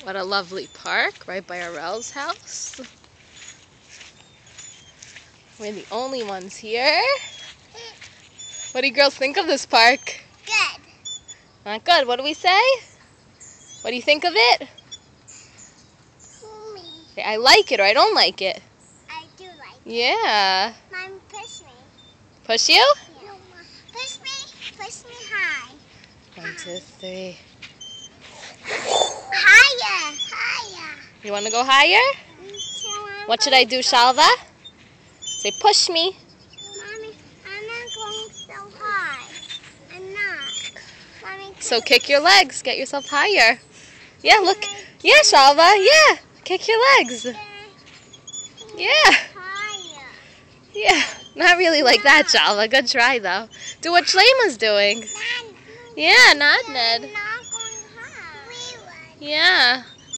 What a lovely park right by Arel's house. We're the only ones here. What do you girls think of this park? Good. Not good. What do we say? What do you think of it? Me. Okay, I like it or I don't like it. I do like it. Yeah. Mom, push me. Push you? Yeah. Push me. Push me high. 1, 2, 3. Higher. Higher. You want to go higher? What should I do, Shalva? Say, push me. Mommy, I'm not going so high. I'm not. Mommy, So kick your legs. Get yourself higher. Yeah, look. Yeah, Shalva. Yeah. Kick your legs. Yeah. higher. Yeah. Not really like that, Shalva. Good try, though. Do what Shlema's doing. Yeah, not Ned. Not going high. Yeah.